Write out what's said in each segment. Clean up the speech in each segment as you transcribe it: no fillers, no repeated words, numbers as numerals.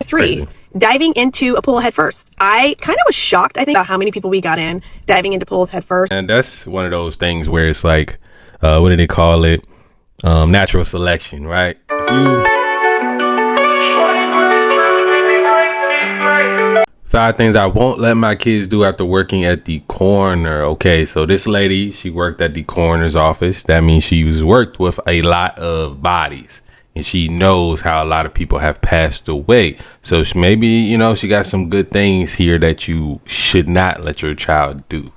Three, diving into a pool head first. I kind of was shocked, I think, about how many people we got in diving into pools head first. And that's one of those things where it's like, what do they call it? Natural selection, right? If you 5 things I won't let my kids do after working at the coroner. Okay, so this lady, she worked at the coroner's office. That means she's worked with a lot of bodies. And she knows how a lot of people have passed away. So maybe, she got some good things here that you should not let your child do.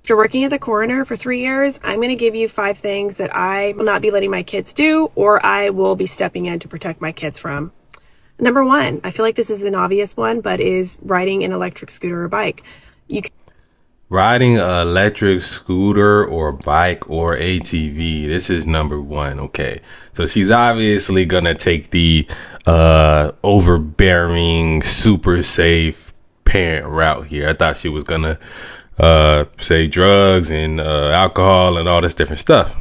After working as a coroner for 3 years, I'm going to give you 5 things that I will not be letting my kids do, or I will be stepping in to protect my kids from. Number 1, I feel like this is an obvious one, but is riding an electric scooter or bike. Riding an electric scooter or bike or ATV. This is number 1. Okay. So she's obviously going to take the overbearing, super safe parent route here. I thought she was going to say drugs and alcohol and all this different stuff.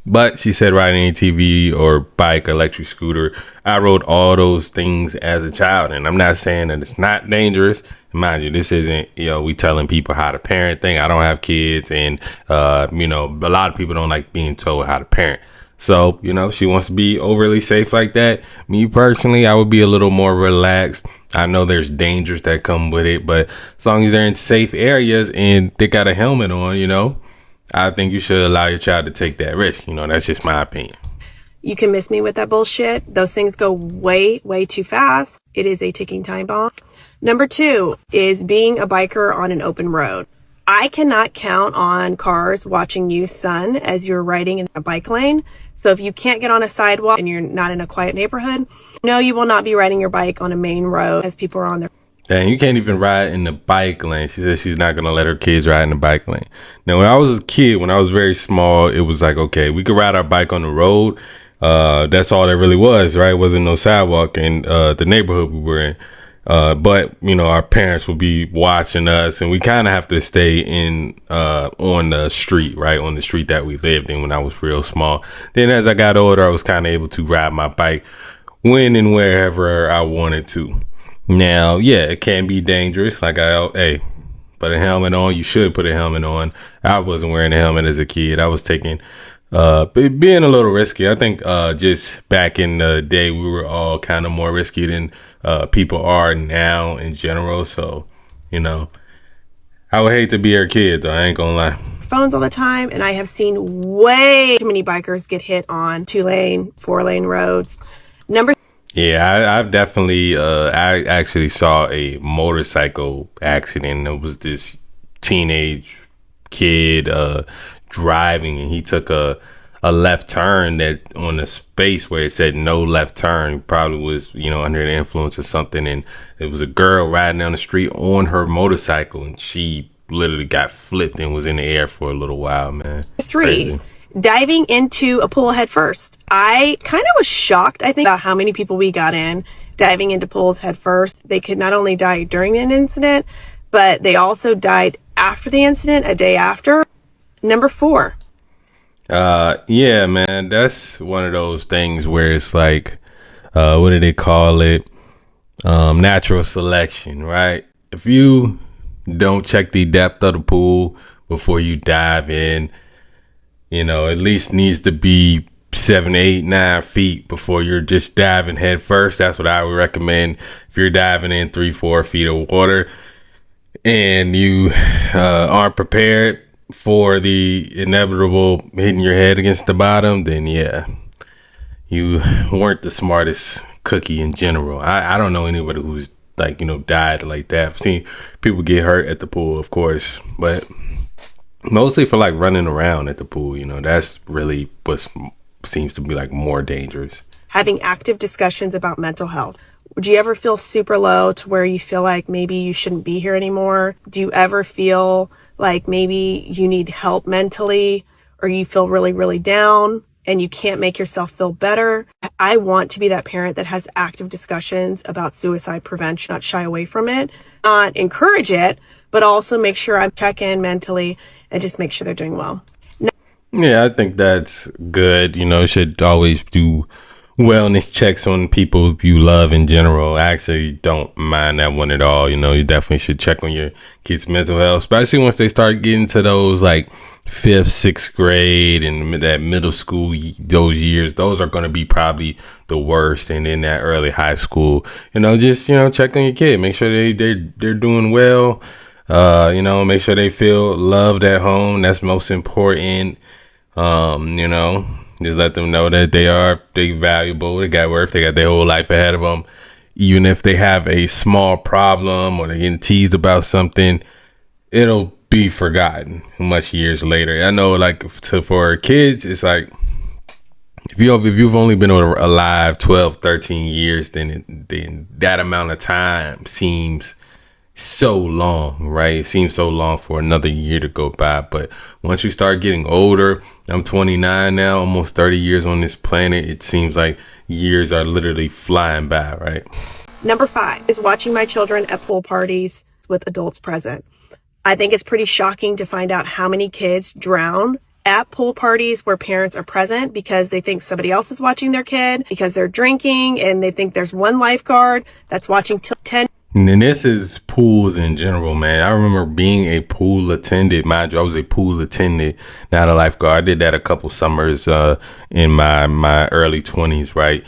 But she said riding ATV or bike, electric scooter. I rode all those things as a child, and I'm not saying that it's not dangerous. Mind you, this isn't, we telling people how to parent thing. I don't have kids, and, a lot of people don't like being told how to parent. So, she wants to be overly safe like that. Me personally, I would be a little more relaxed. I know there's dangers that come with it, but as long as they're in safe areas and they got a helmet on, I think you should allow your child to take that risk. That's just my opinion. You can miss me with that bullshit. Those things go way, way too fast. It is a ticking time bomb. Number 2 is being a biker on an open road. I cannot count on cars watching you, son, as you're riding in a bike lane. So if you can't get on a sidewalk and you're not in a quiet neighborhood, no, you will not be riding your bike on a main road as people are on their. Dang, you can't even ride in the bike lane. She says she's not going to let her kids ride in the bike lane. Now, when I was a kid, when I was very small, it was like, okay, we could ride our bike on the road. That's all there really was, right? Wasn't no sidewalk in the neighborhood we were in. But, our parents would be watching us, and we kind of have to stay in on the street, right? On the street that we lived in when I was real small. Then as I got older, I was kind of able to ride my bike when and wherever I wanted to. Now, yeah, it can be dangerous. Like, put a helmet on. You should put a helmet on. I wasn't wearing a helmet as a kid. I was taking, being a little risky. I think just back in the day, we were all kind of more risky than people are now in general. So, I would hate to be her kid, though. I ain't gonna lie. Phones all the time, and I have seen way too many bikers get hit on 2-lane, 4-lane roads. Yeah, I've definitely, I actually saw a motorcycle accident. It was this teenage kid driving, and he took a left turn that on a space where it said no left turn. Probably was, under the influence of something. And it was a girl riding down the street on her motorcycle, and she literally got flipped and was in the air for a little while, man. 3, Crazy. diving into a pool head first. I kind of was shocked, I think, about how many people we got in diving into pools head first. They could not only die during an incident, but they also died after the incident, a day after. Number 4. Yeah, man, that's one of those things where it's like, what do they call it? Natural selection, right? If you don't check the depth of the pool before you dive in, at least needs to be 7, 8, 9 feet before you're just diving head first. That's what I would recommend. If you're diving in 3, 4 feet of water and you aren't prepared for the inevitable hitting your head against the bottom, then yeah, you weren't the smartest cookie in general. I don't know anybody who's died like that. I've seen people get hurt at the pool, of course, but mostly for running around at the pool. That's really what seems to be more dangerous. Having active discussions about mental health. Would you ever feel super low to where you feel like maybe you shouldn't be here anymore? Do you ever feel like maybe you need help mentally, or you feel really, really down and you can't make yourself feel better? I want to be that parent that has active discussions about suicide prevention, not shy away from it, not encourage it, but also make sure I check in mentally and just make sure they're doing well. Yeah, I think that's good. Should always do wellness checks on people you love in general. I actually don't mind that one at all. You know, you definitely should check on your kids' mental health, especially once they start getting to those like fifth, sixth grade and that middle school, those years. Those are going to be probably the worst. And in that early high school, you know, just, you know, check on your kid, make sure they're doing well. You know, make sure they feel loved at home. That's most important. You know, just let them know that they valuable, they got worth, they got their whole life ahead of them. Even if they have a small problem or they're getting teased about something, it'll be forgotten much years later. I know, like for kids, it's like if you've only been alive 12, 13 years, then that amount of time seems so long, right? It seems so long for another year to go by. But once you start getting older, I'm 29 now, almost 30 years on this planet. It seems like years are literally flying by, right? Number 5 is watching my children at pool parties with adults present. I think it's pretty shocking to find out how many kids drown at pool parties where parents are present because they think somebody else is watching their kid, because they're drinking and they think there's one lifeguard that's watching 10. And this is pools in general, man. I remember being a pool attendant. Mind you, I was a pool attendant, not a lifeguard. I did that a couple summers in my early 20s, right?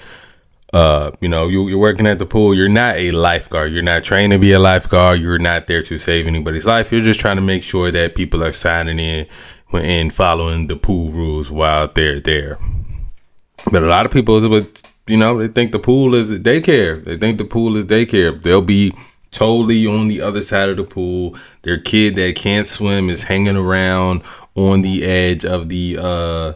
You know, you're working at the pool. You're not a lifeguard. You're not trained to be a lifeguard. You're not there to save anybody's life. You're just trying to make sure that people are signing in and following the pool rules while they're there. But a lot of people, you know, they think the pool is daycare. They think the pool is daycare. They'll be totally on the other side of the pool. Their kid that can't swim is hanging around on the edge of the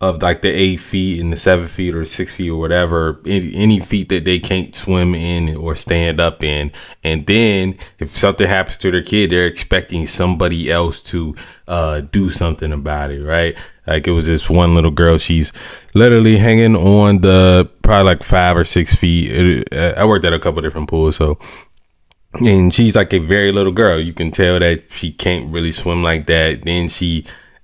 of like the 8 feet and the 7 feet or 6 feet or whatever, any feet that they can't swim in or stand up in. And then if something happens to their kid, they're expecting somebody else to do something about it, right? Like it was this one little girl, she's literally hanging on the probably like 5 or 6 feet. I worked at a couple different pools, so, and she's like a very little girl. You can tell that she can't really swim like that. Then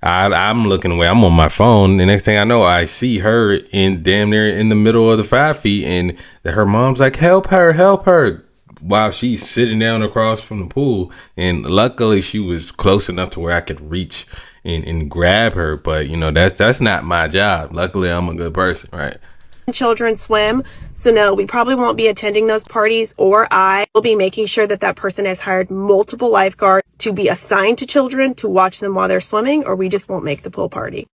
I'm looking away. I'm on my phone. The next thing I know, I see her in damn near in the middle of the 5 feet, and her mom's like, help her," while she's sitting down across from the pool. And luckily, she was close enough to where I could reach and grab her. But you know, that's not my job. Luckily, I'm a good person, right? Children swim. So no, we probably won't be attending those parties, or I will be making sure that that person has hired multiple lifeguards to be assigned to children to watch them while they're swimming, or we just won't make the pool party.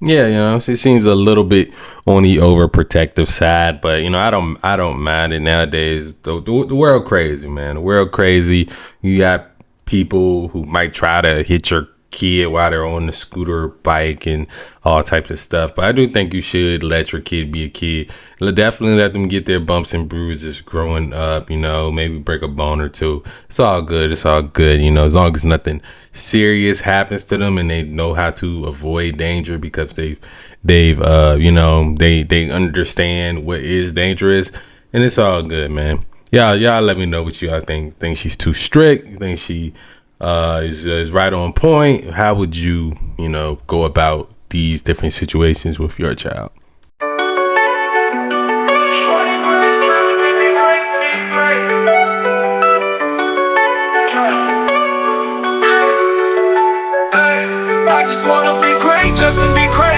Yeah, you know, she seems a little bit on the overprotective side, but you know, I don't mind it nowadays. The world crazy, man. The world crazy. You got people who might try to hit your kid while they're on the scooter or bike and all types of stuff. But I do think you should let your kid be a kid. Definitely let them get their bumps and bruises growing up, you know, maybe break a bone or two. It's all good. It's all good, you know, as long as nothing serious happens to them and they know how to avoid danger because they've you know, they understand what is dangerous, and it's all good, man. Y'all let me know what you all think she's too strict, you think she is right on point. How would you know, go about these different situations with your child? I just wanna be great just to be great.